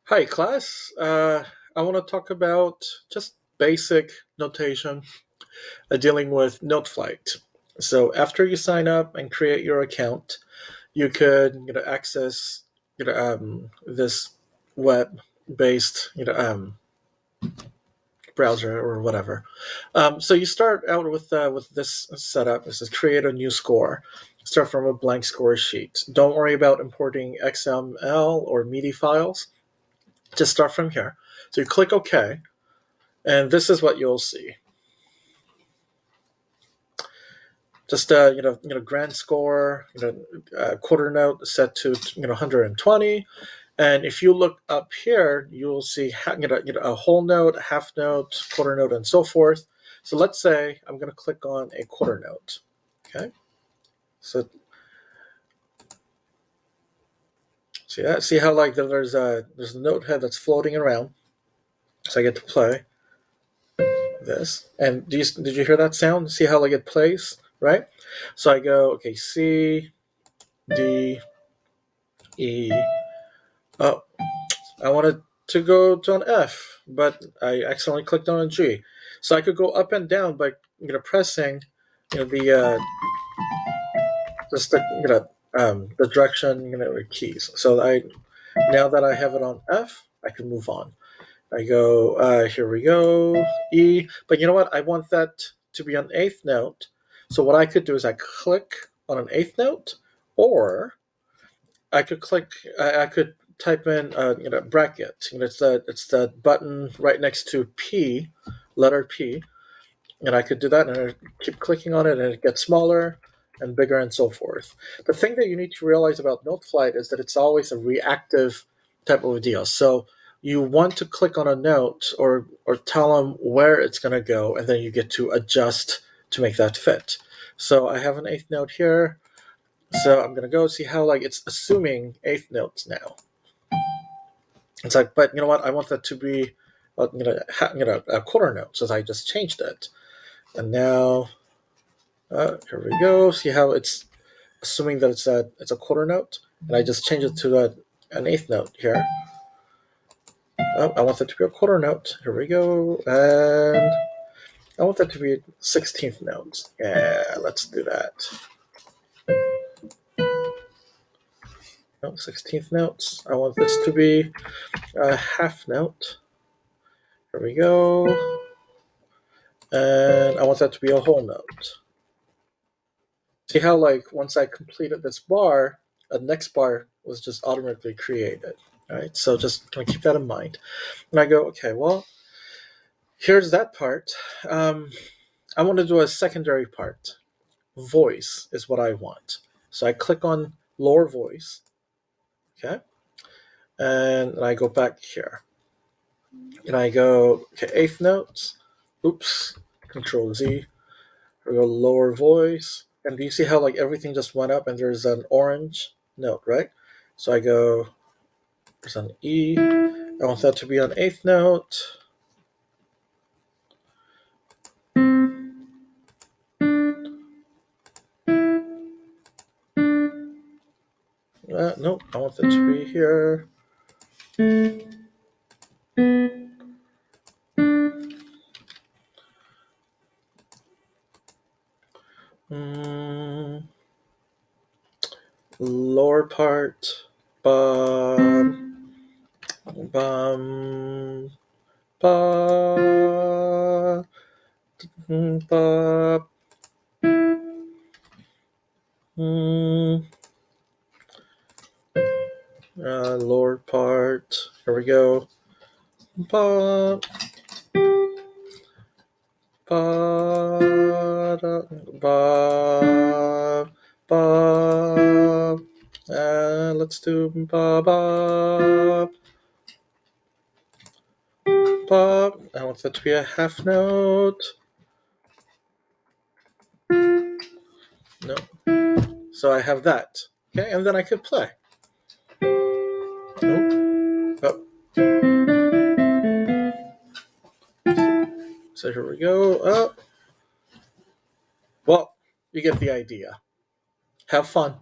Hi, class. I want to talk about just basic notation dealing with NoteFlight. So after you sign up and create your account, you could access this web-based browser or whatever. So you start out with this setup. It says create a new score. Start from a blank score sheet. Don't worry about importing XML or MIDI files. Just start from here. So you click OK, and this is what you'll see. Just grand score, quarter note set to 120, and if you look up here, you'll see a whole note, half note, quarter note, and so forth. So let's say I'm going to click on a quarter note. Okay, so see how like there's a note head that's floating around. So I get to play this, and did you hear that sound? See how like it plays, right? So I go, okay, C, D, E. Oh, I wanted to go to an F, but I accidentally clicked on a G. So I could go up and down by pressing the just the direction keys. So I now that I have it on F, I can move on. I go here we go E, but you know what? I want that to be an eighth note. So what I could do is I click on an eighth note, or I could click. I could type in bracket. It's the button right next to P, letter P, and I could do that and I keep clicking on it and it gets smaller and bigger and so forth. The thing that you need to realize about NoteFlight is that it's always a reactive type of a deal. So you want to click on a note or tell them where it's going to go, and then you get to adjust to make that fit. So I have an eighth note here. So I'm gonna go see how like it's assuming eighth notes now. It's like, but you know what? I want that to be, a quarter note, so I just changed it. And now, here we go. See how it's assuming that it's a quarter note, and I just changed it to an eighth note here. Oh, I want that to be a quarter note. Here we go, and I want that to be 16th notes. Yeah, let's do that. 16th notes. I want this to be a half note. Here we go. And I want that to be a whole note. See how like once I completed this bar, a next bar was just automatically created. All right, so just kind of keep that in mind. And I go, okay, well, here's that part. I want to do a secondary part. Voice is what I want. So I click on lower voice, okay, and I go back here. And I go, okay, eighth notes. Oops, Control Z. We go lower voice. And do you see how like everything just went up and there's an orange note, right? So I go, there's an E. I want that to be an eighth note. Nope, I want that to be here. Lower part. Bum. Bum. Ba. Ba. Lower part. Here we go. Ba. Ba. Ba. Ba. Let's do ba ba ba. I want that to be a half note. No. So I have that. Okay, and then I could play. Nope. Oh. So here we go. Oh. Well, you get the idea. Have fun.